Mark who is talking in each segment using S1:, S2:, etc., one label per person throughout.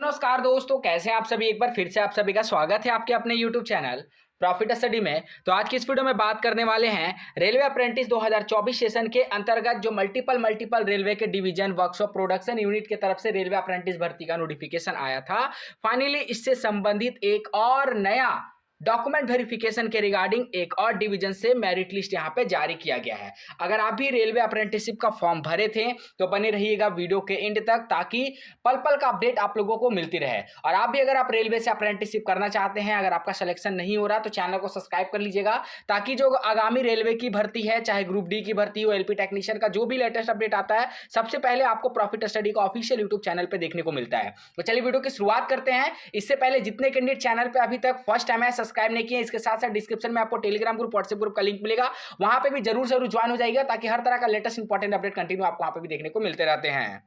S1: नमस्कार दोस्तों, कैसे हैं आप सभी। एक बार फिर से आप सभी का स्वागत है आपके अपने YouTube चैनल प्रॉफिट स्टडी में। तो आज की इस वीडियो में बात करने वाले हैं रेलवे अप्रेंटिस 2024 सेशन के अंतर्गत जो मल्टीपल रेलवे के डिवीजन वर्कशॉप प्रोडक्शन यूनिट की तरफ से रेलवे अप्रेंटिस भर्ती का नोटिफिकेशन आया था। फाइनली इससे संबंधित एक और नया डॉक्यूमेंट वेरिफिकेशन के रिगार्डिंग एक और डिवीजन से मेरिट लिस्ट यहाँ पे जारी किया गया है। अगर आप भी रेलवे अप्रेंटिसशिप का फॉर्म भरे थे तो बने रहिएगा वीडियो के एंड तक, ताकि पल पल का अपडेट आप लोगों को मिलती रहे। और आप भी अगर आप रेलवे से अप्रेंटिसशिप करना चाहते हैं, अगर आपका सिलेक्शन नहीं हो रहा तो चैनल को सब्सक्राइब कर लीजिएगा, ताकि जो आगामी रेलवे की भर्ती है, चाहे ग्रुप डी की भर्ती हो, एलपी टेक्नीशियन का जो भी लेटेस्ट अपडेट आता है, सबसे पहले आपको प्रॉफिट स्टडी का ऑफिशियल यूट्यूब चैनल पर देखने को मिलता है। तो चलिए वीडियो की शुरुआत करते हैं। इससे पहले जितने कैंडिडेट चैनल पर अभी तक फर्स्ट टाइम है सब्सक्राइब नहीं किए, इसके साथ डिस्क्रिप्शन में आपको टेलीग्राम ग्रुप, व्हाट्सएप ग्रुप का लिंक मिलेगा, वहां पे भी जरूर ज्वाइन हो जाएगा, ताकि हर तरह का लेटेस्ट इंपॉर्टेंट अपडेट कंटिन्यू आपको वहां पे भी देखने को मिलते रहते हैं।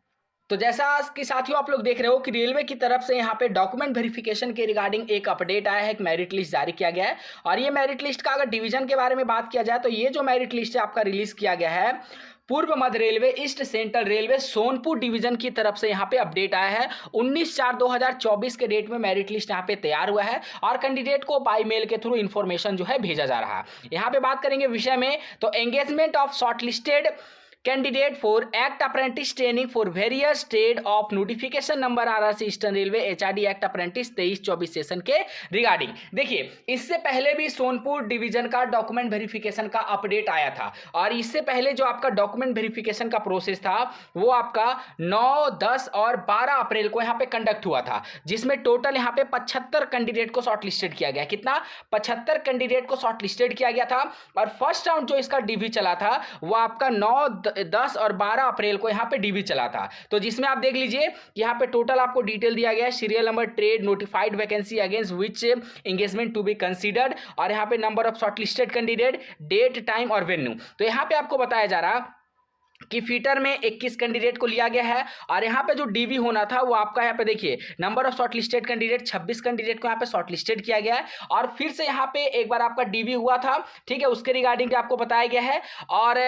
S1: तो जैसा कि साथियों आप लोग देख रहे हो कि रेलवे की तरफ से यहाँ पे डॉक्यूमेंट वेरिफिकेशन के रिगार्डिंग एक अपडेट आया है, एक मेरिट लिस्ट जारी किया गया है। और ये मेरिट लिस्ट का अगर डिवीजन के बारे में बात किया जाए तो ये जो मेरिट लिस्ट है आपका रिलीज किया गया है पूर्व मध्य railway east central railway Sonpur division की तरफ से यहाँ पे अपडेट आया है। 19/4/2024 के डेट में मेरिट लिस्ट यहाँ पे तैयार हुआ है और कैंडिडेट को बाई मेल के थ्रू इंफॉर्मेशन जो है भेजा जा रहा है। यहाँ पे बात करेंगे विषय में, तो engagement of shortlisted candidate for act apprentice training for various trade off notification number RRC eastern railway HRD act apprentice 23-24 session के रिगार्डिंग। देखिए, इससे पहले भी सोनपुर डिवीजन का डॉक्यूमेंट वेरिफिकेशन का अपडेट आया था, और इससे पहले जो आपका डॉक्यूमेंट वेरिफिकेशन का प्रोसेस था वो आपका 9, 10 और 12 अप्रैल को यहाँ पे कंडक्ट हुआ था, जिसमें टोटल यहाँ पे 75 कैंडिडेट को शॉर्टलिस्टेड किया गया। कितना? 75 कैंडिडेट को शॉर्टलिस्टेड किया गया था। और फर्स्ट राउंड जो इसका डीवी चला था वो आपका 9, 10 और 12 अप्रैल को यहाँ पे डीवी चला था। तो जिसमें आप देख लीजिए यहाँ पे टोटल आपको डिटेल दिया गया है, serial number, trade, notified vacancy against which engagement to be considered, और यहाँ पे number of shortlisted candidate, date, time और वेन्यू। तो यहाँ पे आपको बताया जा रहा कि फीटर में 21 कैंडिडेट को लिया गया है, और यहाँ पे जो डीवी होना था वो आपका यहाँ पे देखिए number of shortlisted candidate 26 candidate को यहाँ पे शॉर्टलिस्टेड किया गया है। और फिर से यहाँ पे एक बार आपका डीवी हुआ था, ठीक है, उसके रिगार्डिंग आपको बताया गया है। और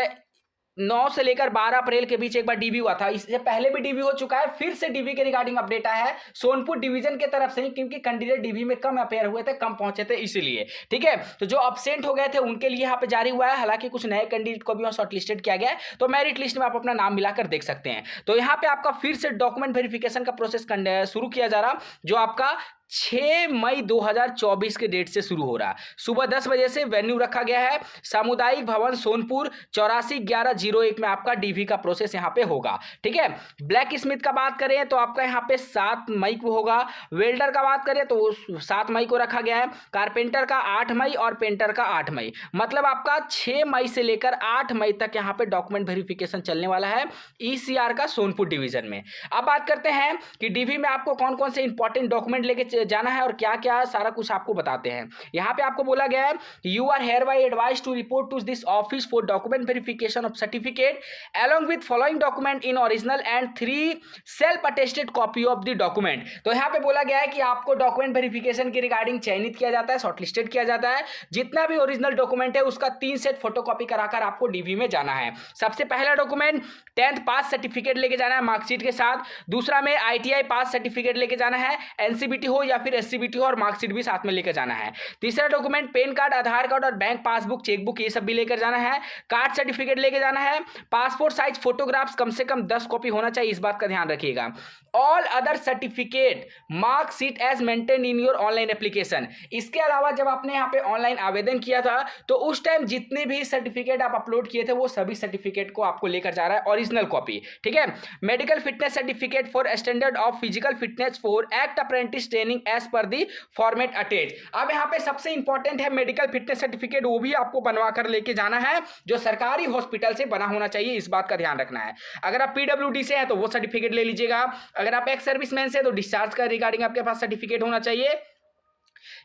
S1: 9 से लेकर 12 अप्रैल के बीच एक बार डीवी हुआ था, इससे पहले भी डीवी हो चुका है। फिर से डीवी के रिगार्डिंग अपडेट आया है सोनपुर डिवीजन के तरफ से ही, क्योंकि कैंडिडेट डीवी में कम अपेयर हुए थे, कम पहुंचे थे, इसीलिए। ठीक है, तो जो अब्सेंट हो गए थे उनके लिए यहाँ पे जारी हुआ है। हालांकि कुछ नए कैंडिडेट को भी शॉर्टलिस्टेड किया गया है, तो मेरिट लिस्ट में आप अपना नाम मिलाकर देख सकते हैं। तो यहाँ पे आपका फिर से डॉक्यूमेंट वेरिफिकेशन का प्रोसेस शुरू किया जा रहा, जो आपका 6 मई 2024 के डेट से शुरू हो रहा है। सुबह 10 बजे से वेन्यू रखा गया है सामुदायिक भवन सोनपुर, 84-11-01 में आपका डीवी का प्रोसेस यहाँ पे होगा। ठीक है, ब्लैक स्मिथ का बात करें तो आपका यहाँ पे 7 मई को होगा। वेल्डर का बात करें तो 7 मई को रखा गया है। कारपेंटर का 8 मई और पेंटर का 8 मई। मतलब आपका 6 मई से लेकर 8 मई तक यहाँ पे डॉक्यूमेंट वेरिफिकेशन चलने वाला है ईसीआर का सोनपुर डिवीजन में। अब बात करते हैं कि डीवी में आपको कौन कौन से इंपॉर्टेंट डॉक्यूमेंट लेके जाना है और क्या क्या सारा कुछ आपको बताते हैं। यहां पे आपको बोला गया है you are hereby advise to report to this office for document verification of certificate along with following document in original and 3 self attested copy of the document. तो यहां पे बोला गया है कि आपको डॉक्यूमेंट वेरिफिकेशन के रिगार्डिंग चयनित किया जाता है, शॉर्टलिस्टेड किया जाता है। जितना भी ओरिजिनल डॉक्यूमेंट है उसका 3 सेट फोटोकॉपी कराकर आपको डीवी में जाना है। सबसे पहला डॉक्यूमेंट 10th पास सर्टिफिकेट लेके जाना है मार्कशीट के साथ। दूसरा में आईटीआई पास सर्टिफिकेट लेके जाना है, एनसीबीटी हो या फिर एससीबीटी हो, और मार्कशीट भी साथ में लेकर जाना है। तीसरा डॉक्यूमेंट पेन कार्ड, आधार कार्ड और बैंक पासबुक, चेकबुक, ये सब भी लेकर जाना है। कार्ड सर्टिफिकेट लेके जाना है। पासपोर्ट साइज फोटोग्राफ्स कम से कम 10 कॉपी होना चाहिए, इस बात का ध्यान रखिएगा। All other certificate marksheet as maintain in your online application. इसके अलावा जब आपने यहाँ पे ऑनलाइन आवेदन किया था तो उस टाइम जितने भी सर्टिफिकेट आप अपलोड किए थे वो सभी सर्टिफिकेट को आपको लेकर जा रहा है, ओरिजिनल कॉपी। ठीक है, medical fitness certificate for standard of physical fitness for act apprentice training as per the format attach. अब यहाँ पे सबसे इंपॉर्टेंट है मेडिकल फिटनेस सर्टिफिकेट, वो भी आपको बनवा कर लेके जाना है, जो सरकारी हॉस्पिटल से बना होना चाहिए, इस बात का ध्यान रखना है। अगर आप पीडब्ल्यूडी से हैं तो वो सर्टिफिकेट ले लीजिएगा। अगर आप एक्स सर्विसमैन से तो डिस्चार्ज का रिगार्डिंग आपके पास सर्टिफिकेट होना चाहिए।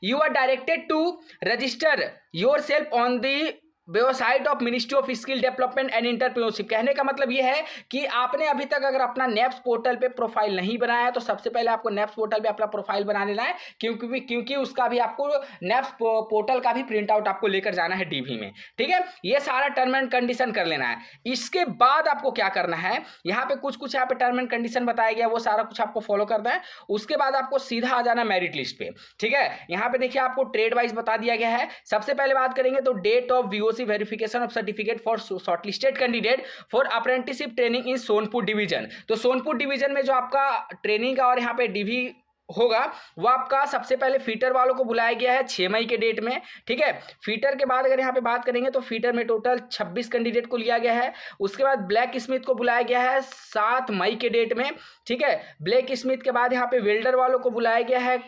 S1: You are directed to register yourself on the website of ministry of skill development and entrepreneurship. कहने का मतलब ये है कि आपने अभी तक अगर अपना नेप्स पोर्टल पे प्रोफाइल नहीं बनाया है तो सबसे पहले आपको नेप्स पोर्टल पे अपना प्रोफाइल बना लेना है, क्योंकि उसका भी आपको नेप्स पोर्टल का भी प्रिंट आउट आपको लेकर जाना है डीवी में। ठीक है, ये सारा टर्म एंड कंडीशन कर लेना है। इसके बाद आपको क्या करना है, यहाँ पे कुछ यहाँ पे टर्म एंड कंडीशन बताया गया, वो सारा कुछ आपको फॉलो करना है। उसके बाद आपको सीधा आ जाना मेरिट लिस्ट पे। ठीक है, यहाँ पे देखिए आपको ट्रेड वाइज बता दिया गया है। सबसे पहले बात करेंगे तो date of VOC verification of certificate for shortlisted candidate for apprenticeship training in Sonpur division. तो सोनपुर डिवीजन में जो आपका ट्रेनिंग का और यहाँ पे डीवी होगा वो आपका सबसे पहले फीटर वालों को बुलाया गया है 6 मई के डेट में। ठीक है, फीटर के बाद अगर यहाँ पे बात करेंगे तो फीटर में टोटल 26 कैंडिडेट को लिया गया है। उसके बाद ब्लैक स्मिथ को बुलाया गया है 7 मई के डेट में। ठीक है, ब्लैक स्मिथ के बाद यहाँ पे वेल्डर वालों को बुलाया गया है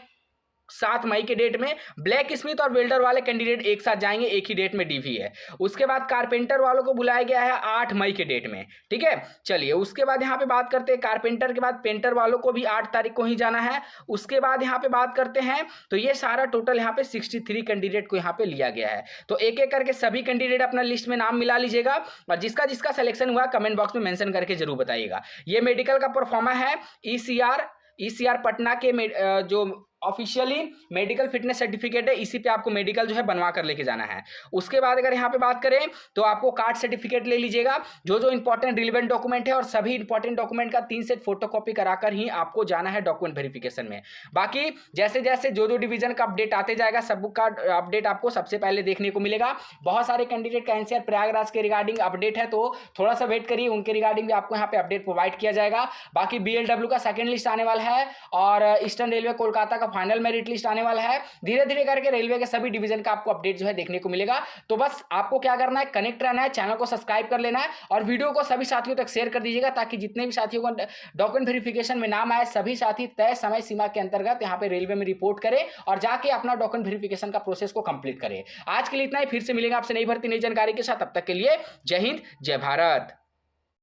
S1: 7 मई के डेट में। ब्लैक स्मिथ और वेल्डर वाले कैंडिडेट एक साथ जाएंगे, एक ही डेट में डीवी है। उसके बाद कारपेंटर वालों को बुलाया गया है 8 मई के डेट में। ठीक है, चलिए उसके बाद यहाँ पे बात करते हैं कारपेंटर के बाद पेंटर वालों को भी 8 तारीख को ही जाना है। उसके बाद यहाँ पे बात करते हैं तो ये सारा टोटल यहाँ पे 63 कैंडिडेट को यहाँ पे लिया गया है। तो एक एक करके सभी कैंडिडेट अपना लिस्ट में नाम मिला लीजिएगा और जिसका जिसका सिलेक्शन हुआ कमेंट बॉक्स में मेंशन करके जरूर बताइएगा। ये मेडिकल का परफॉर्मा है ईसीआर पटना के जो ऑफिशियली मेडिकल फिटनेस सर्टिफिकेट है, इसी पे आपको मेडिकल जो है बनवा कर लेके जाना है। उसके बाद अगर यहाँ पे बात करें तो आपको कार्ड सर्टिफिकेट ले लीजिएगा, जो जो इंपॉर्टेंट रिलेवेंट डॉक्यूमेंट है और सभी इंपॉर्टेंट डॉक्यूमेंट का 3 सेट फोटोकॉपी कराकर ही आपको जाना है डॉक्यूमेंट वेरिफिकेशन में। बाकी जैसे जैसे जो डिवीजन का अपडेट आते जाएगा सबका अपडेट आपको सबसे पहले देखने को मिलेगा। बहुत सारे कैंडिडेट का एनसीआर प्रयागराज के रिगार्डिंग अपडेट है, तो थोड़ा सा वेट करिए, उनके रिगार्डिंग भी आपको यहाँ पे अपडेट प्रोवाइड किया जाएगा। बाकी बीएलडब्ल्यू का सेकंड लिस्ट आने वाला है और ईस्टर्न रेलवे कोलकाता का फाइनल मेरिट लिस्ट आने वाला है। धीरे धीरे करके रेलवे के सभी डिवीजन का आपको अपडेट जो है देखने को मिलेगा। तो बस आपको क्या करना है, कनेक्ट रहना है, चैनल को सब्सक्राइब कर लेना है और वीडियो को सभी साथियों तक शेयर कर दीजिएगा ताकि जितने भी साथियों को डॉक्यूमेंट वेरिफिकेशन में नाम आए सभी साथी तय समय सीमा के अंतर्गत यहाँ पे रेलवे में रिपोर्ट करें और जाके अपना डॉक्यूमेंट वेरिफिकेशन का प्रोसेस को कंप्लीट करें। आज के लिए इतना ही, फिर से मिलेंगे आपसे नई भर्ती नई जानकारी के साथ। तब तक के लिए जय हिंद जय भारत।